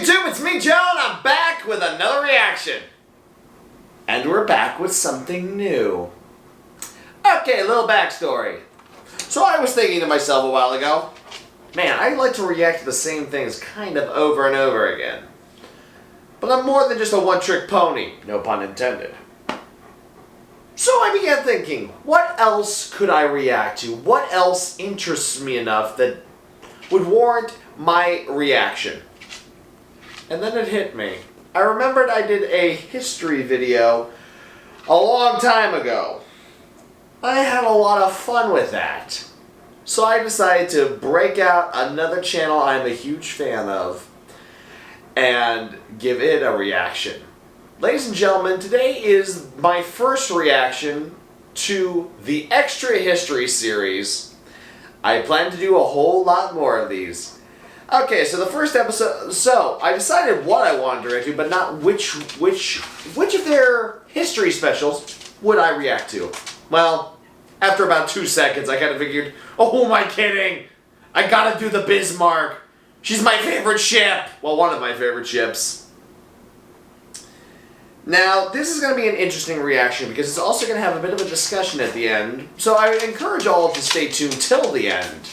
YouTube, it's me, Joe, and I'm back with another reaction. And we're back with something new. Okay, a little backstory. So I was thinking to myself a while ago, man, I like to react to the same things kind of over and over again. But I'm more than just a one-trick pony, no pun intended. So I began thinking, what else could I react to? What else interests me enough that would warrant my reaction? And then it hit me. I remembered I did a history video a long time ago. I had a lot of fun with that. So I decided to break out another channel I'm a huge fan of and give it a reaction. Ladies and gentlemen, today is my first reaction to the Extra History series. I plan to do a whole lot more of these. Okay, so the first episode, so I decided what I wanted to react to, but not which of their history specials would I react to. Well, after about 2 seconds, I kind of figured, oh, who am I kidding? I gotta do the Bismarck. She's my favorite ship. Well, one of my favorite ships. Now, this is going to be an interesting reaction because it's also going to have a bit of a discussion at the end. So I would encourage all to stay tuned till the end,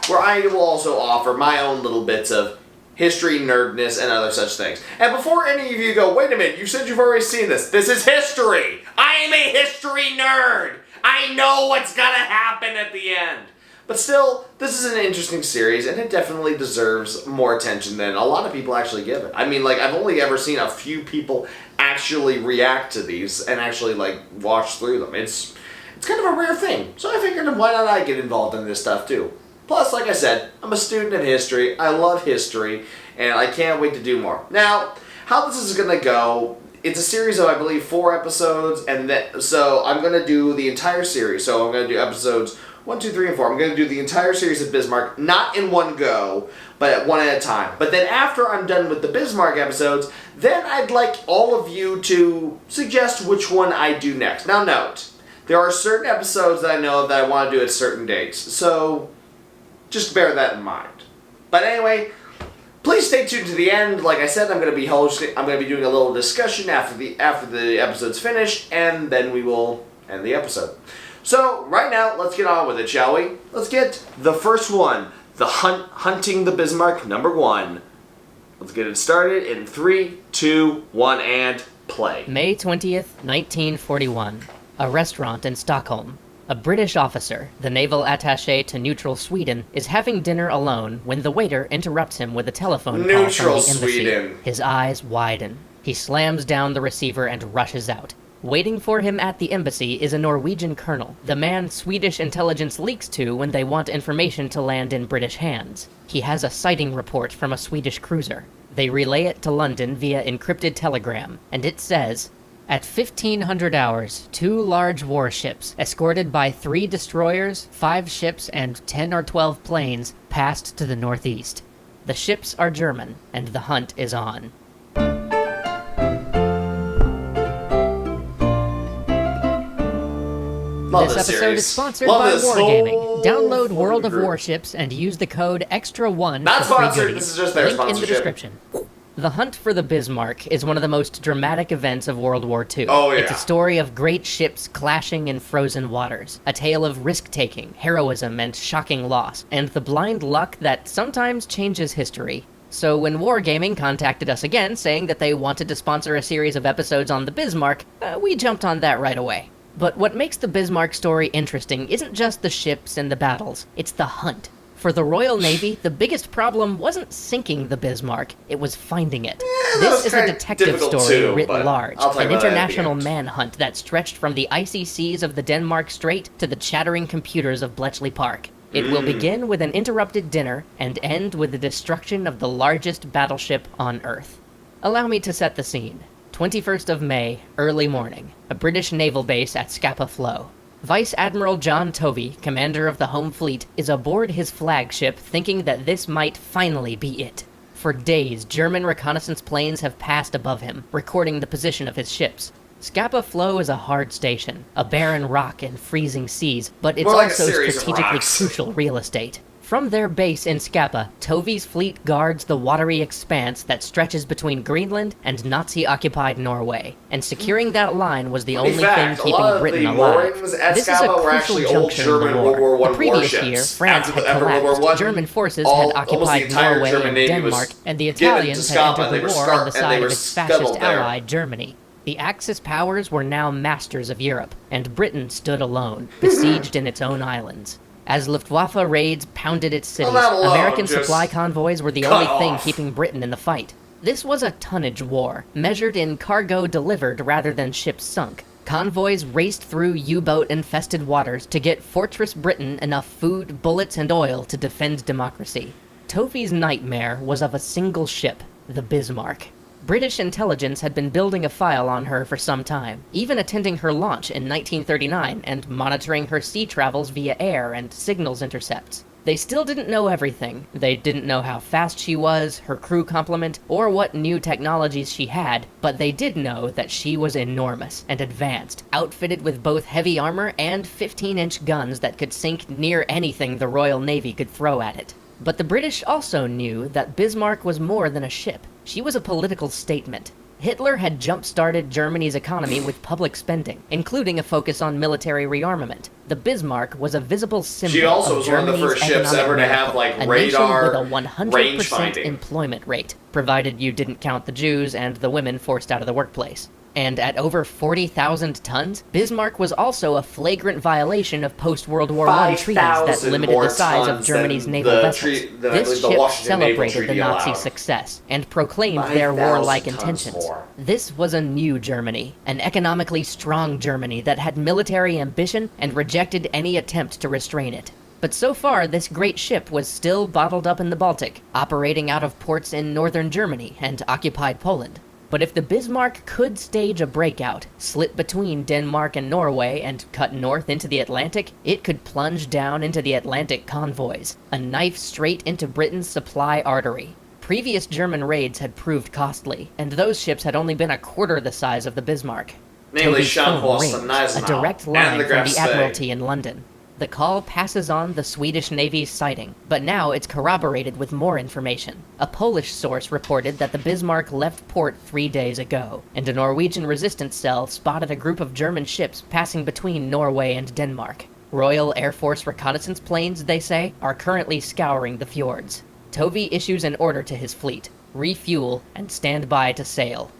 where I will also offer my own little bits of history, nerdness, and other such things. And before any of you go, wait a minute, you said you've already seen this. This is history. I am a history nerd. I know what's going to happen at the end. But still, this is an interesting series, and it definitely deserves more attention than a lot of people actually give it. I mean, like, I've only ever seen a few people actually react to these and actually, like, watch through them. It's kind of a rare thing. So I figured, why not I get involved in this stuff, too? Plus, like I said, I'm a student of history, I love history, and I can't wait to do more. Now, how this is going to go, it's a series of, I believe, 4 episodes, and so I'm going to do the entire series. So I'm going to do episodes 1, 2, 3, and 4. I'm going to do the entire series of Bismarck, not in one go, but one at a time. But then after I'm done with the Bismarck episodes, then I'd like all of you to suggest which one I do next. Now note, there are certain episodes that I know that I want to do at certain dates, so just bear that in mind. But anyway, please stay tuned to the end. Like I said, I'm going to be doing a little discussion after the episode's finished, and then we will end the episode. So, right now, let's get on with it, shall we? Let's get the first one, the Hunting the Bismarck, number 1. Let's get it started in 3, 2, 1, and play. May 20th, 1941. A restaurant in Stockholm. A British officer, the naval attaché to neutral Sweden, is having dinner alone when the waiter interrupts him with a telephone call from the embassy. Sweden. His eyes widen. He slams down the receiver and rushes out. Waiting for him at the embassy is a Norwegian colonel, the man Swedish intelligence leaks to when they want information to land in British hands. He has a sighting report from a Swedish cruiser. They relay it to London via encrypted telegram, and it says, at 1500 hours, 2 large warships, escorted by 3 destroyers, 5 ships, and 10 or 12 planes, passed to the northeast. The ships are German, and the hunt is on. Love this episode series. is sponsored Love by this Wargaming. whole Download World of group. Warships and use the code EXTRA1 Not for free sponsored, goodies. this is just their Link in the sponsorship. description. The Hunt for the Bismarck is one of the most dramatic events of World War II. Oh, yeah. It's a story of great ships clashing in frozen waters, a tale of risk-taking, heroism, and shocking loss, and the blind luck that sometimes changes history. So when Wargaming contacted us again, saying that they wanted to sponsor a series of episodes on the Bismarck, we jumped on that right away. But what makes the Bismarck story interesting isn't just the ships and the battles, it's the hunt. For the Royal Navy, the biggest problem wasn't sinking the Bismarck, it was finding it. This is a detective story writ large, an international manhunt that stretched from the icy seas of the Denmark Strait to the chattering computers of Bletchley Park. It will begin with an interrupted dinner and end with the destruction of the largest battleship on Earth. Allow me to set the scene. 21st of May, early morning, a British naval base at Scapa Flow. Vice Admiral John Tovey, commander of the Home Fleet, is aboard his flagship thinking that this might finally be it. For days, German reconnaissance planes have passed above him, recording the position of his ships. Scapa Flow is a hard station, a barren rock and freezing seas, but it's More like also a series of strategically rocks. crucial real estate. From their base in Scapa, Tovi's fleet guards the watery expanse that stretches between Greenland and Nazi-occupied Norway, and securing that line was the only thing keeping Britain alive. This is a crucial juncture in the war. The previous year, France had collapsed, German forces had occupied Norway and Denmark, and the Italians had entered the war on the side of its fascist ally, Germany. The Axis powers were now masters of Europe, and Britain stood alone, besieged in its own islands. As Luftwaffe raids pounded its cities, American supply convoys were the only thing keeping Britain in the fight. This was a tonnage war, measured in cargo delivered rather than ships sunk. Convoys raced through U-boat-infested waters to get Fortress Britain enough food, bullets, and oil to defend democracy. Tovi's nightmare was of a single ship, the Bismarck. British intelligence had been building a file on her for some time, even attending her launch in 1939 and monitoring her sea travels via air and signals intercepts. They still didn't know everything. They didn't know how fast she was, her crew complement, or what new technologies she had, but they did know that she was enormous and advanced, outfitted with both heavy armor and 15-inch guns that could sink near anything the Royal Navy could throw at it. But the British also knew that Bismarck was more than a ship. She was a political statement. Hitler had jump-started Germany's economy with public spending, including a focus on military rearmament. The Bismarck was a visible symbol of Germany's one of the first ships ever to have, like, radar nation with a 100% employment rate, provided you didn't count the Jews and the women forced out of the workplace. And at over 40,000 tons, Bismarck was also a flagrant violation of post-World War I treaties that limited the size of Germany's naval vessels. This ship celebrated the Nazi success and proclaimed their warlike intentions. This was a new Germany, an economically strong Germany that had military ambition and rejected any attempt to restrain it. But so far, this great ship was still bottled up in the Baltic, operating out of ports in northern Germany and occupied Poland. But if the Bismarck could stage a breakout, slip between Denmark and Norway, and cut north into the Atlantic, it could plunge down into the Atlantic convoys, a knife straight into Britain's supply artery. Previous German raids had proved costly, and those ships had only been a quarter the size of the Bismarck. Namely, Tovi's phone rings, a direct line from the Admiralty in London. The call passes on the Swedish Navy's sighting, but now it's corroborated with more information. A Polish source reported that the Bismarck left port 3 days ago, and a Norwegian resistance cell spotted a group of German ships passing between Norway and Denmark. Royal Air Force reconnaissance planes, they say, are currently scouring the fjords. Tovi issues an order to his fleet: refuel and stand by to sail.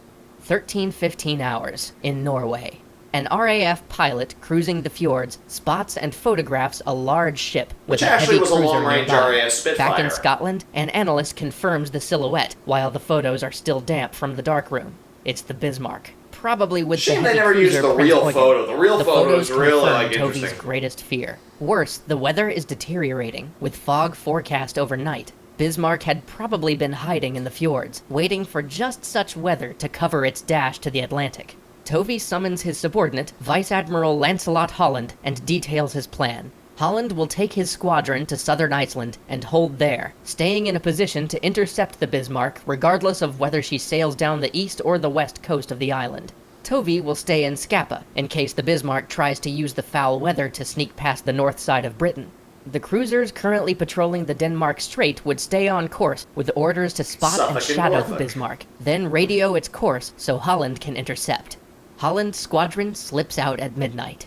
13-15 hours in Norway. An RAF pilot cruising the fjords spots and photographs a large ship with a heavy cruiser nearby. Back in Scotland, an analyst confirms the silhouette, while the photos are still damp from the darkroom. It's the Bismarck, probably with the heavy cruiser Prince Eugen. The real photo is really interesting. Tovi's greatest fear. Worse, the weather is deteriorating, with fog forecast overnight. Bismarck had probably been hiding in the fjords, waiting for just such weather to cover its dash to the Atlantic. Tovi summons his subordinate, Vice Admiral Lancelot Holland, and details his plan. Holland will take his squadron to southern Iceland and hold there, staying in a position to intercept the Bismarck regardless of whether she sails down the east or the west coast of the island. Tovi will stay in Scapa, in case the Bismarck tries to use the foul weather to sneak past the north side of Britain. The cruisers currently patrolling the Denmark Strait would stay on course with orders to spot and shadow the Bismarck, then radio its course so Holland can intercept. Holland's squadron slips out at midnight.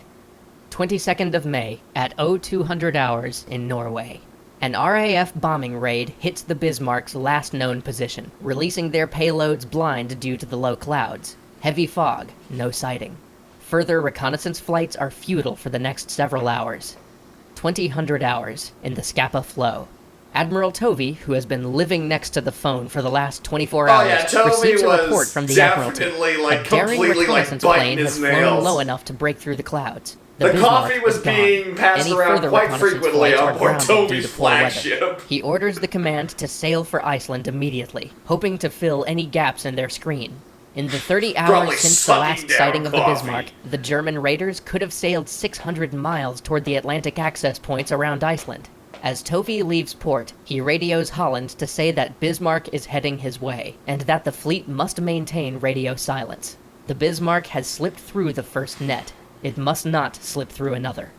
22nd of May, at 0200 hours in Norway. An RAF bombing raid hits the Bismarck's last known position, releasing their payloads blind due to the low clouds. Heavy fog, no sighting. Further reconnaissance flights are futile for the next several hours. 2000 hours in the Scapa flow. Admiral Tovi, who has been living next to the phone for the last 24 hours, receives a report from the Admiralty. A daring reconnaissance plane has flown low enough to break through the clouds. The coffee was being passed around quite frequently on board Tovi's flagship. He orders the command to sail for Iceland immediately, hoping to fill any gaps in their screen. In the 30 hours since the last sighting of the Bismarck, the German raiders could have sailed 600 miles toward the Atlantic access points around Iceland. As Tovi leaves port, he radios Holland to say that Bismarck is heading his way, and that the fleet must maintain radio silence. The Bismarck has slipped through the first net. It must not slip through another.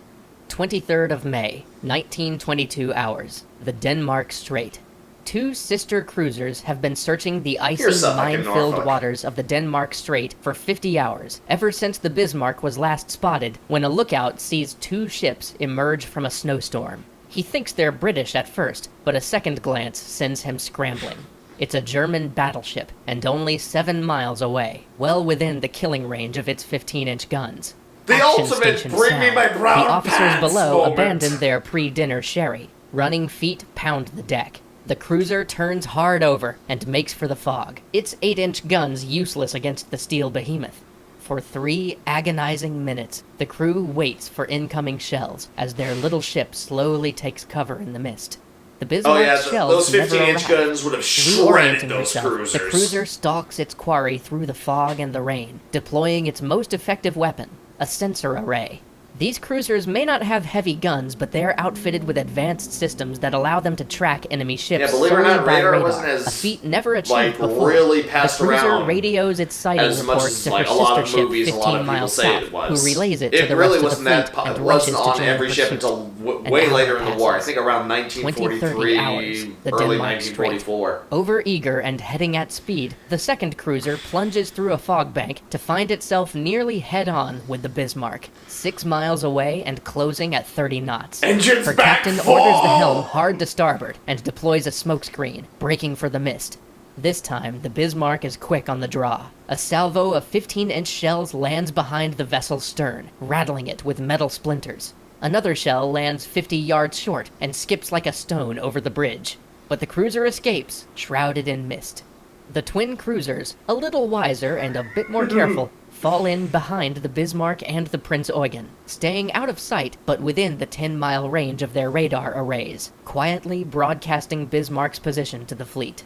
23rd of May, 1922 hours. The Denmark Strait. Two sister cruisers have been searching the icy, mine-filled waters of the Denmark Strait for 50 hours, ever since the Bismarck was last spotted, when a lookout sees two ships emerge from a snowstorm. He thinks they're British at first, but a second glance sends him scrambling. It's a German battleship, and only 7 miles away, well within the killing range of its 15-inch guns. The ultimate bring me my brown The officers pants below moment. abandon their pre-dinner sherry. Running feet pound the deck. The cruiser turns hard over and makes for the fog, its 8-inch guns useless against the steel behemoth. For 3 agonizing minutes, the crew waits for incoming shells as their little ship slowly takes cover in the mist. The Bismarck's shells those 15-inch never arrive. guns would have shredded those herself, cruisers. the cruiser stalks its quarry through the fog and the rain, deploying its most effective weapon, a sensor array. These cruisers may not have heavy guns, but they are outfitted with advanced systems that allow them to track enemy ships believe it or solely not, by radar wasn't as, a feat never achieved before. really passed the cruiser around radios its sighting as much reports as to her a lot sister of ship movies, 15 miles south, who relays it to the really rest wasn't of the fleet that and wasn't rushes to on join every the ship pursuit. until An way hour later in the war. I passes. think around 20-30 hours, 1943, the early Denmark Strait. 1944. Over-eager and heading at speed, the second cruiser plunges through a fog bank to find itself nearly head-on with the Bismarck, 6 miles away and closing at 30 knots. Engines Her back captain full! orders the helm hard to starboard and deploys a smokescreen, braking for the mist. This time, the Bismarck is quick on the draw. A salvo of 15-inch shells lands behind the vessel's stern, rattling it with metal splinters. Another shell lands 50 yards short and skips like a stone over the bridge. But the cruiser escapes, shrouded in mist. The twin cruisers, a little wiser and a bit more careful, fall in behind the Bismarck and the Prince Eugen, staying out of sight but within the 10-mile range of their radar arrays, quietly broadcasting Bismarck's position to the fleet.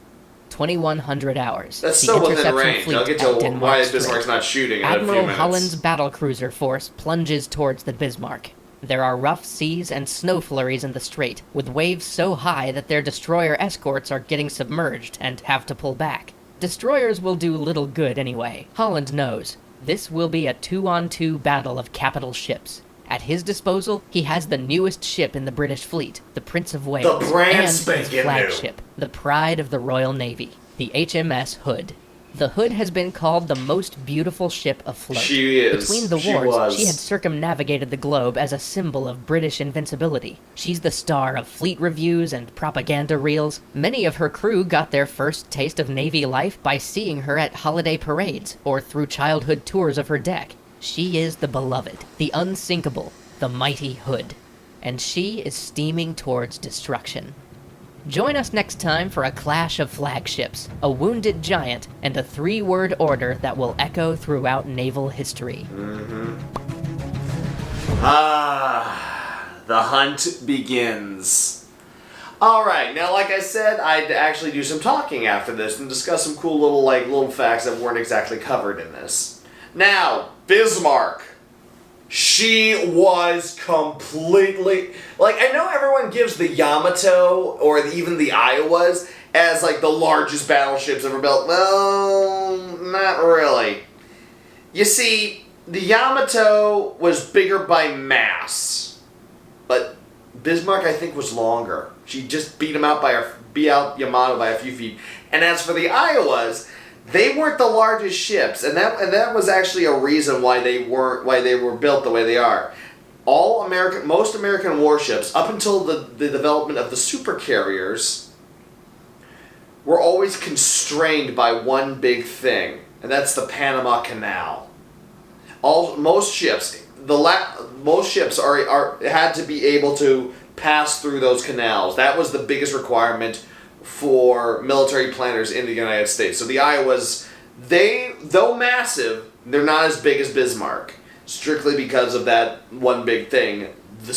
2100 hours. That's the still within interception range. fleet I'll get at to Denmark why Strait. Bismarck's not shooting in a few Admiral minutes. Holland's battlecruiser force plunges towards the Bismarck. There are rough seas and snow flurries in the strait, with waves so high that their destroyer escorts are getting submerged and have to pull back. Destroyers will do little good anyway. Holland knows. This will be a 2-on-2 battle of capital ships. At his disposal, he has the newest ship in the British fleet, the Prince of Wales, The brand and his spanking new. flagship, the pride of the Royal Navy, the HMS Hood. The Hood has been called the most beautiful ship afloat. She is. Between the She wars, was. she had circumnavigated the globe as a symbol of British invincibility. She's the star of fleet reviews and propaganda reels. Many of her crew got their first taste of Navy life by seeing her at holiday parades or through childhood tours of her deck. She is the beloved, the unsinkable, the mighty Hood. And she is steaming towards destruction. Join us next time for a clash of flagships, a wounded giant, and a 3-word order that will echo throughout naval history. The hunt begins. Alright, now like I said, I'd actually do some talking after this and discuss some cool little facts that weren't exactly covered in this. Now, Bismarck. She was completely... I know everyone gives the Yamato, or even the Iowas, as, the largest battleships ever built. Well, not really. You see, the Yamato was bigger by mass, but Bismarck, I think, was longer. She just beat out Yamato by a few feet. And as for the Iowas, they weren't the largest ships, and that was actually a reason why they were built the way they are. Most American warships, up until the development of the supercarriers, were always constrained by one big thing, and that's the Panama Canal. Most ships had to be able to pass through those canals. That was the biggest requirement for military planners in the United States. So the Iowas, though massive, they're not as big as Bismarck, strictly because of that one big thing, the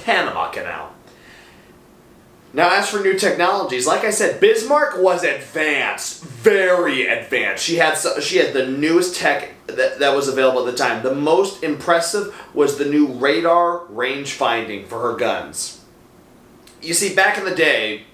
Panama Canal. Now, as for new technologies, like I said, Bismarck was advanced, very advanced. She had the newest tech that was available at the time. The most impressive was the new radar range finding for her guns. You see, back in the day,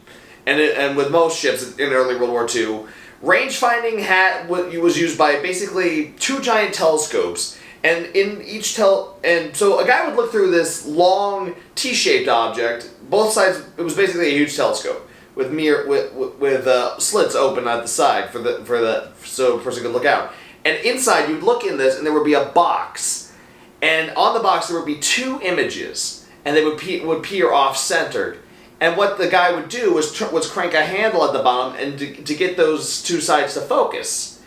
and with most ships in early World War II, range finding was used by basically 2 giant telescopes And in each and so a guy would look through this long T-shaped object. Both sides, it was basically a huge telescope with slits open at the side so a person could look out. And inside, you'd look in this, and there would be a box, and on the box there would be two images, and they would appear off-centered. And what the guy would do was crank a handle at the bottom and to get those two sides to focus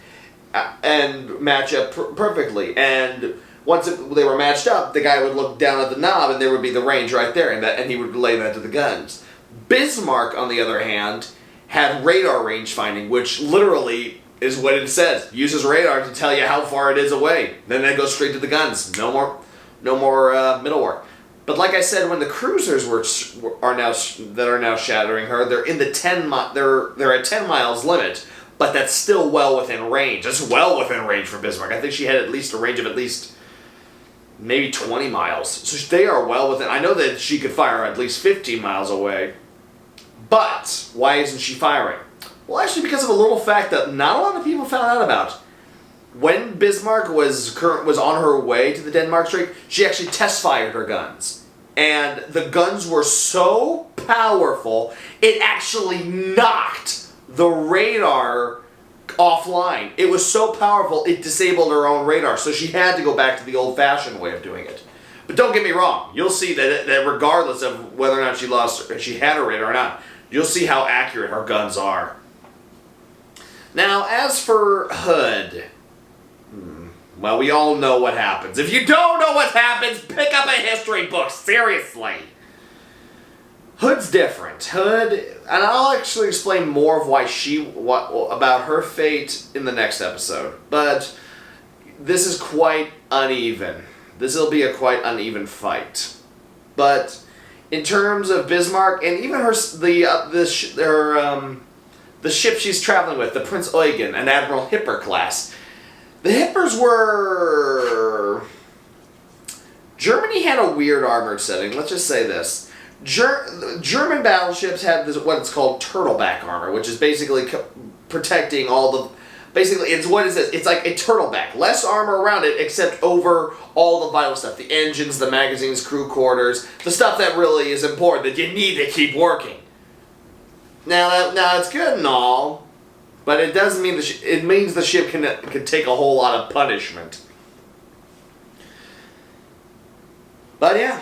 and match up perfectly. And once they were matched up, the guy would look down at the knob, and there would be the range right there, and he would relay that to the guns. Bismarck, on the other hand, had radar range finding, which literally is what it says. Uses radar to tell you how far it is away. Then that goes straight to the guns. No more middle work. But like I said, when the cruisers are now shattering her, they're in the they're at 10 miles limit, but that's still well within range. That's well within range for Bismarck. I think she had at least a range of at least maybe 20 miles. So they are well within. I know that she could fire at least 15 miles away. But why isn't she firing? Well, actually, because of a little fact that not a lot of people found out about. When Bismarck was on her way to the Denmark Strait, she actually test fired her guns. And the guns were so powerful, it actually knocked the radar offline. It was so powerful, it disabled her own radar. So she had to go back to the old-fashioned way of doing it. But don't get me wrong, you'll see that regardless of whether or not she had her radar or not, you'll see how accurate her guns are. Now, as for Hood, well, we all know what happens. If you don't know what happens, pick up a history book, seriously. Hood's different. Hood, and I'll actually explain more of about her fate in the next episode. But this is quite uneven. This will be a quite uneven fight. But in terms of Bismarck and even the ship she's traveling with, the Prince Eugen and Admiral Hipper class, the Hippers were... Germany had a weird armored setting. Let's just say this. German battleships had what's called turtleback armor, which is basically protecting all the... Basically, it's what is this? It's like a turtleback. Less armor around it, except over all the vital stuff. The engines, the magazines, crew quarters, the stuff that really is important, that you need to keep working. Now it's good and all, but it doesn't mean it means the ship can take a whole lot of punishment. But yeah.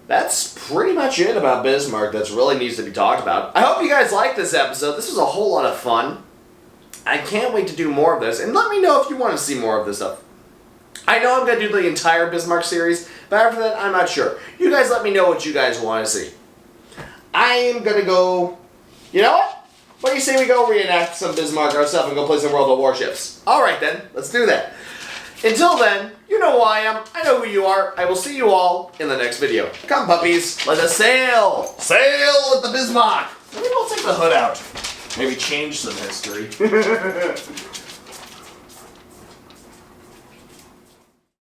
That's pretty much it about Bismarck that really needs to be talked about. I hope you guys liked this episode. This was a whole lot of fun. I can't wait to do more of this. And let me know if you want to see more of this stuff. I know I'm going to do the entire Bismarck series, but after that, I'm not sure. You guys let me know what you guys want to see. I am going to go... You know what? What do you say we go reenact some Bismarck ourselves and go play some World of Warships? Alright then, let's do that. Until then, you know who I am, I know who you are, I will see you all in the next video. Come puppies, let us sail! Sail with the Bismarck! Maybe we'll take the hood out. Maybe change some history.